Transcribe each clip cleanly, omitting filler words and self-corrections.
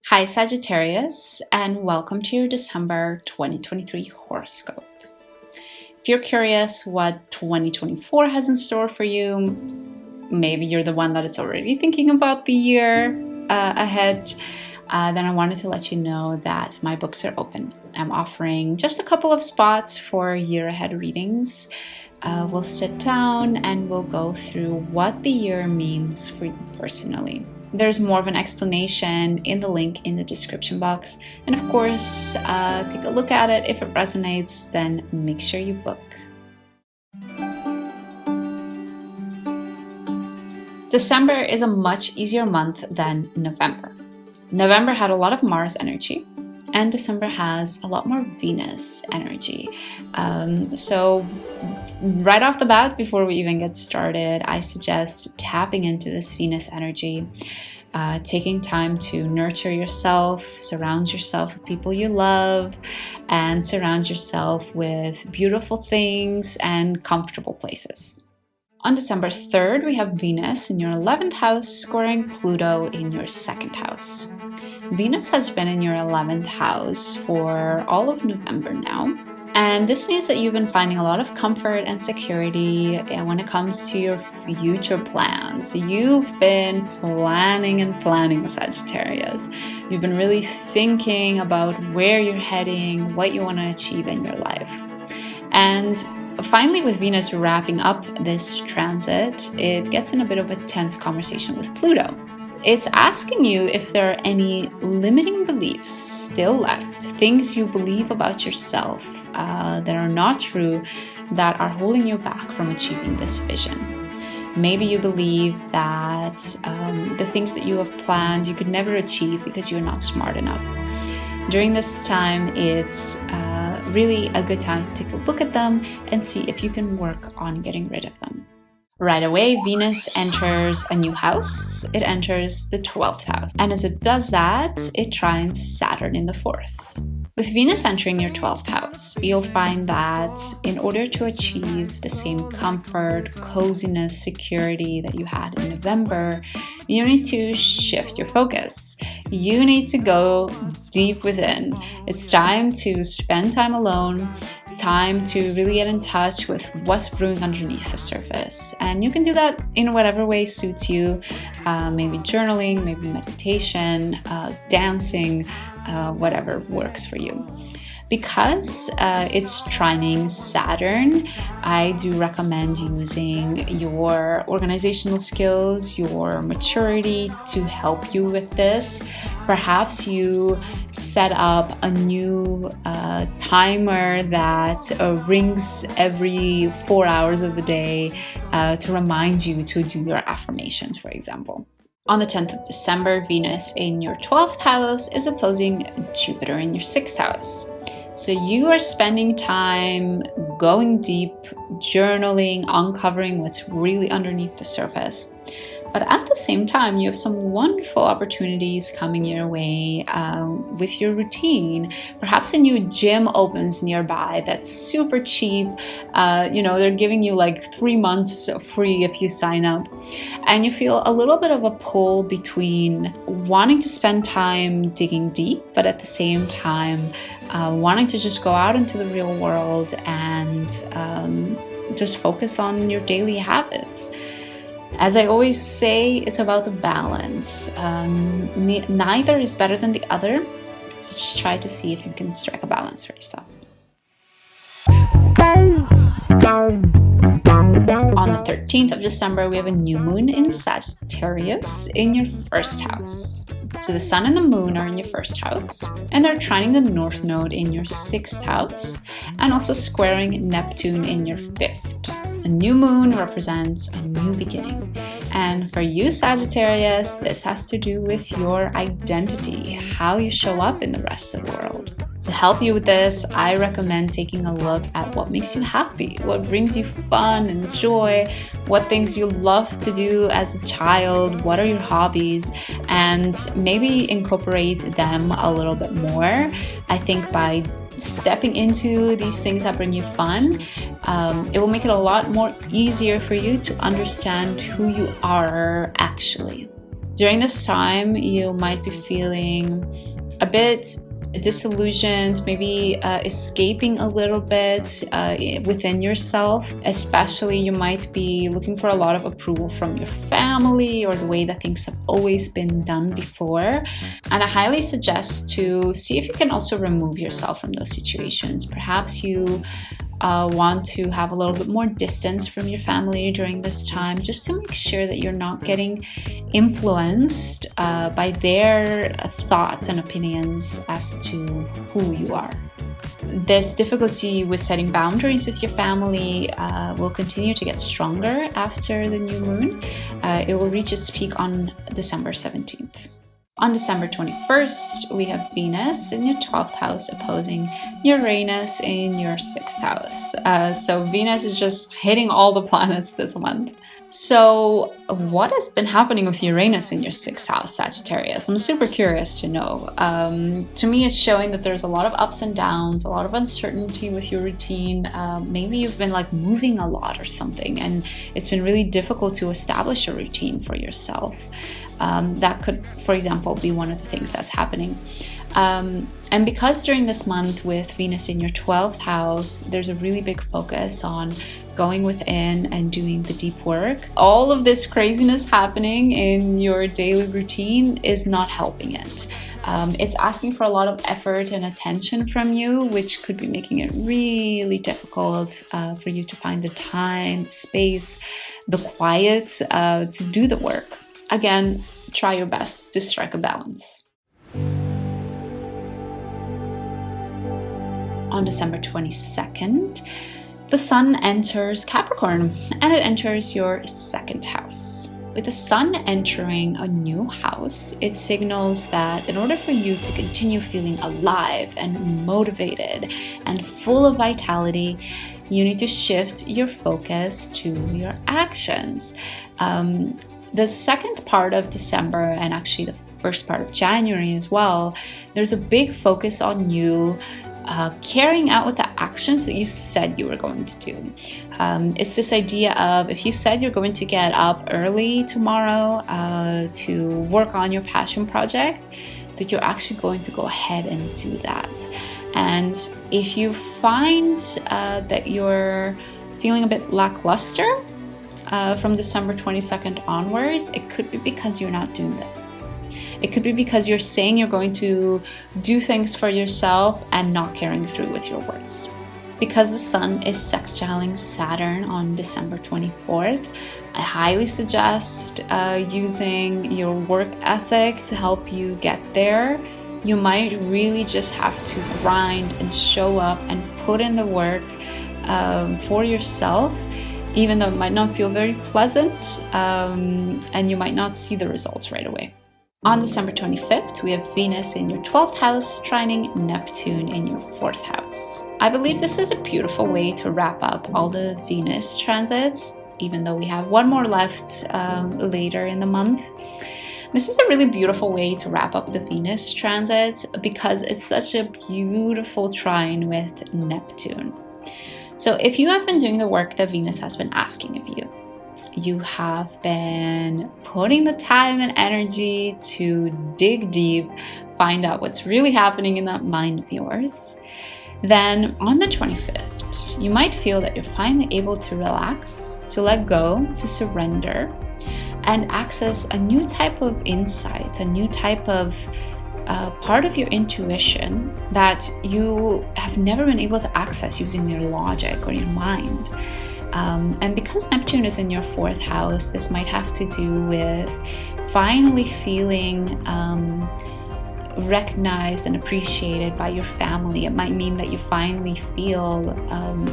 Hi Sagittarius, and welcome to your December 2023 horoscope. If you're curious what 2024 has in store for you, maybe you're the one that is already thinking about the year ahead, then I wanted to let you know that my books are open. I'm offering just a couple of spots for year ahead readings. We'll sit down and we'll go through what the year means for you personally. There's more of an explanation in the link in the description box. And of course, take a look at it. If it resonates, then make sure you book. December is a much easier month than November. November had a lot of Mars energy, and December has a lot more Venus energy. So right off the bat, before we even get started, I suggest tapping into this Venus energy, taking time to nurture yourself, surround yourself with people you love, and surround yourself with beautiful things and comfortable places. On December 3rd, we have Venus in your 11th house squaring Pluto in your 2nd house. Venus has been in your 11th house for all of November now. And this means that you've been finding a lot of comfort and security when it comes to your future plans. You've been planning, Sagittarius. You've been really thinking about where you're heading, what you want to achieve in your life. And finally, with Venus wrapping up this transit, it gets in a bit of a tense conversation with Pluto. It's asking you if there are any limiting beliefs still left, things you believe about yourself that are not true, that are holding you back from achieving this vision. Maybe you believe that the things that you have planned you could never achieve because you're not smart enough. During this time, it's really a good time to take a look at them and see if you can work on getting rid of them. Right away, Venus enters a new house. It enters the 12th house. And as it does that, it trines Saturn in the 4th. With Venus entering your 12th house, you'll find that in order to achieve the same comfort, coziness, security that you had in November, you need to shift your focus. You need to go deep within. It's time to spend time alone, time to really get in touch with what's brewing underneath the surface. And you can do that in whatever way suits you, maybe journaling, maybe meditation, dancing, whatever works for you. Because it's trining Saturn, I do recommend using your organizational skills, your maturity to help you with this. Perhaps you set up a new timer that rings every 4 hours of the day to remind you to do your affirmations, for example. On the 10th of December, Venus in your 12th house is opposing Jupiter in your 6th house. So you are spending time going deep, journaling, uncovering what's really underneath the surface. But at the same time, you have some wonderful opportunities coming your way with your routine. Perhaps a new gym opens nearby that's super cheap. They're giving you like 3 months free if you sign up. And you feel a little bit of a pull between wanting to spend time digging deep, but at the same time, wanting to just go out into the real world and just focus on your daily habits. As I always say, it's about the balance. Neither is better than the other, so just try to see if you can strike a balance for yourself. On the 13th of December, we have a new moon in Sagittarius in your 1st house. So the sun and the moon are in your 1st house, and they're trining the north node in your 6th house, and also squaring Neptune in your 5th. A new moon represents a new beginning. And for you, Sagittarius, this has to do with your identity, how you show up in the rest of the world. To help you with this, I recommend taking a look at what makes you happy, what brings you fun and joy, what things you love to do as a child, what are your hobbies, and maybe incorporate them a little bit more. I think by stepping into these things that bring you fun, it will make it a lot more easier for you to understand who you are actually. During this time, you might be feeling a bit disillusioned, maybe escaping a little bit within yourself. Especially, you might be looking for a lot of approval from your family or the way that things have always been done before. And I highly suggest to see if you can also remove yourself from those situations. Perhaps you want to have a little bit more distance from your family during this time, just to make sure that you're not getting influenced by their thoughts and opinions as to who you are. This difficulty with setting boundaries with your family will continue to get stronger after the new moon. It will reach its peak on December 17th. On December 21st, we have Venus in your 12th house opposing Uranus in your 6th house. So Venus is just hitting all the planets this month. So what has been happening with Uranus in your 6th house, Sagittarius? I'm super curious to know. To me, it's showing that there's a lot of ups and downs, a lot of uncertainty with your routine. Maybe you've been like moving a lot or something, and it's been really difficult to establish a routine for yourself. That could, for example, be one of the things that's happening. And because during this month with Venus in your 12th house, there's a really big focus on going within and doing the deep work. All of this craziness happening in your daily routine is not helping it. It's asking for a lot of effort and attention from you, which could be making it really difficult for you to find the time, space, the quiet to do the work. Again, try your best to strike a balance. On December 22nd, the Sun enters Capricorn, and it enters your 2nd house. With the Sun entering a new house, it signals that in order for you to continue feeling alive and motivated and full of vitality, you need to shift your focus to your actions. The second part of December, and actually the first part of January as well, there's a big focus on you carrying out with the actions that you said you were going to do. It's this idea of, if you said you're going to get up early tomorrow to work on your passion project, that you're actually going to go ahead and do that. And if you find that you're feeling a bit lackluster from December 22nd onwards, it could be because you're not doing this. It could be because you're saying you're going to do things for yourself and not carrying through with your words. Because the Sun is sextiling Saturn on December 24th, I highly suggest using your work ethic to help you get there. You might really just have to grind and show up and put in the work for yourself, even though it might not feel very pleasant and you might not see the results right away. On December 25th, we have Venus in your 12th house trining Neptune in your 4th house. I believe this is a beautiful way to wrap up all the Venus transits, even though we have one more left later in the month. This is a really beautiful way to wrap up the Venus transits because it's such a beautiful trine with Neptune. So if you have been doing the work that Venus has been asking of you, you have been putting the time and energy to dig deep, find out what's really happening in that mind of yours, then on the 25th, you might feel that you're finally able to relax, to let go, to surrender, and access a new type of insight, a new type of part of your intuition that you have never been able to access using your logic or your mind. And because Neptune is in your 4th house, this might have to do with finally feeling recognized and appreciated by your family. It might mean that you finally feel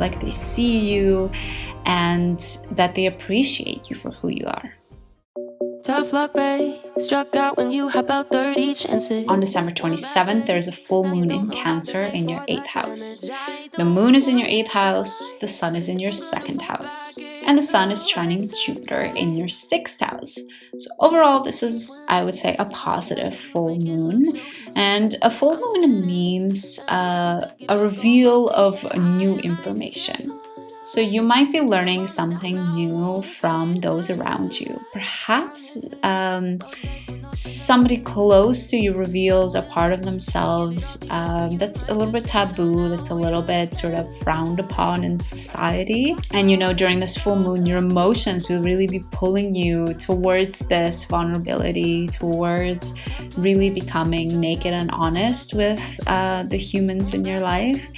like they see you and that they appreciate you for who you are. Tough luck, babe. Struck out when you had about 30 chances. On December 27th, there's a full moon in Cancer in your 8th house. The moon is in your 8th house, the sun is in your 2nd house, and the sun is trining Jupiter in your 6th house. So overall, this is, I would say, a positive full moon. And a full moon means a reveal of new information. So you might be learning something new from those around you. Perhaps somebody close to you reveals a part of themselves that's a little bit taboo, that's a little bit sort of frowned upon in society. And during this full moon, your emotions will really be pulling you towards this vulnerability, towards really becoming naked and honest with the humans in your life.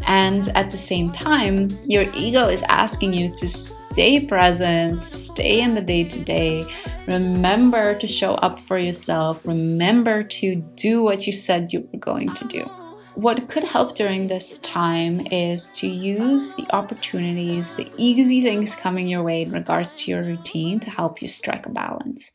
And at the same time, your ego is asking you to stay present, stay in the day-to-day, remember to show up for yourself, remember to do what you said you were going to do. What could help during this time is to use the opportunities, the easy things coming your way in regards to your routine to help you strike a balance.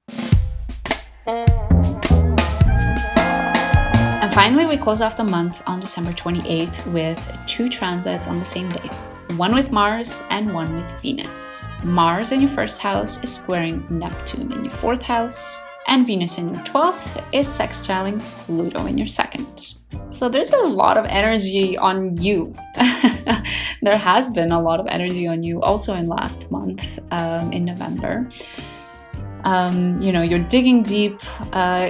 And finally, we close off the month on December 28th with 2 transits on the same day. One with Mars and one with Venus. Mars in your first house is squaring Neptune in your 4th house, and Venus in your 12th is sextiling Pluto in your 2nd. So there's a lot of energy on you. There has been a lot of energy on you also in last month, in November. You're digging deep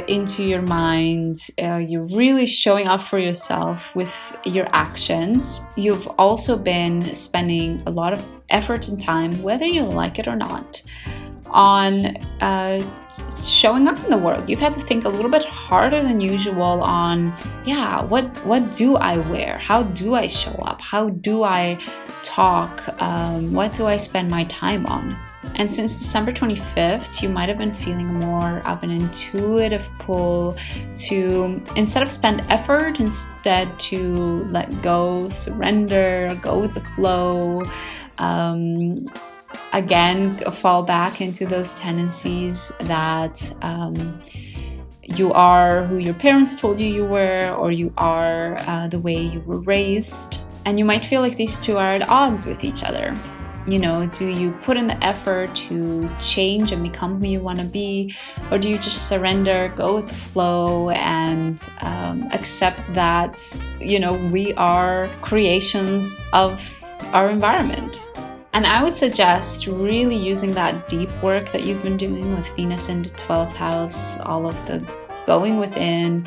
into your mind. You're really showing up for yourself with your actions. You've also been spending a lot of effort and time, whether you like it or not, on showing up in the world. You've had to think a little bit harder than usual on, what do I wear? How do I show up? How do I talk? What do I spend my time on? And since December 25th, you might have been feeling more of an intuitive pull to, instead of spend effort, instead to let go, surrender, go with the flow. Again, fall back into those tendencies that you are who your parents told you were, or you are the way you were raised. And you might feel like these two are at odds with each other. Do you put in the effort to change and become who you want to be? Or do you just surrender, go with the flow, and accept that, we are creations of our environment? And I would suggest really using that deep work that you've been doing with Venus in the 12th house, all of the going within.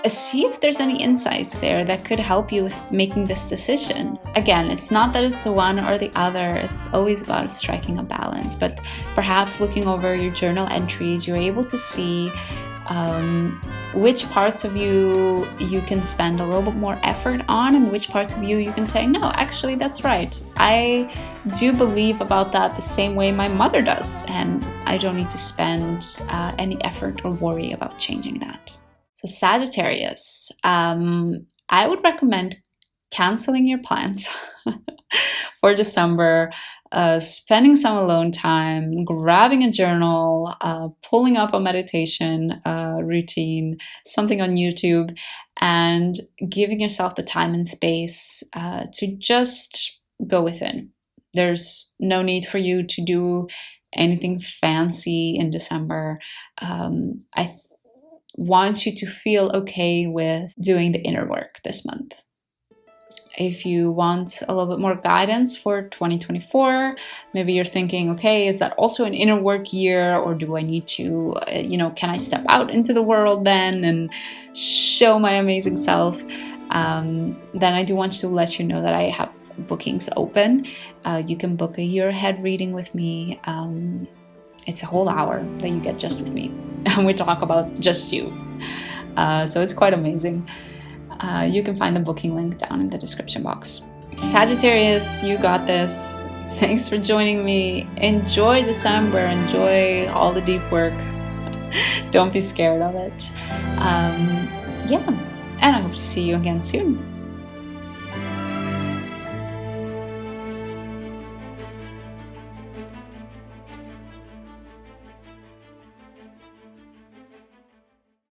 See if there's any insights there that could help you with making this decision. Again, it's not that it's the one or the other. It's always about striking a balance. But perhaps looking over your journal entries, you're able to see which parts of you can spend a little bit more effort on, and which parts of you can say, no, actually, that's right. I do believe about that the same way my mother does, and I don't need to spend any effort or worry about changing that. So Sagittarius, I would recommend canceling your plans for December, spending some alone time, grabbing a journal, pulling up a meditation routine, something on YouTube, and giving yourself the time and space to just go within. There's no need for you to do anything fancy in December. I want you to feel okay with doing the inner work this month. If you want a little bit more guidance for 2024, maybe you're thinking, okay, is that also an inner work year, or do I need to, can I step out into the world then and show my amazing self? Then I do want to let you know that I have bookings open. You can book a year ahead reading with me. It's a whole hour that you get just with me, and we talk about just you. So it's quite amazing. You can find the booking link down in the description box. Sagittarius, you got this. Thanks for joining me. Enjoy December. Enjoy all the deep work. Don't be scared of it. And I hope to see you again soon.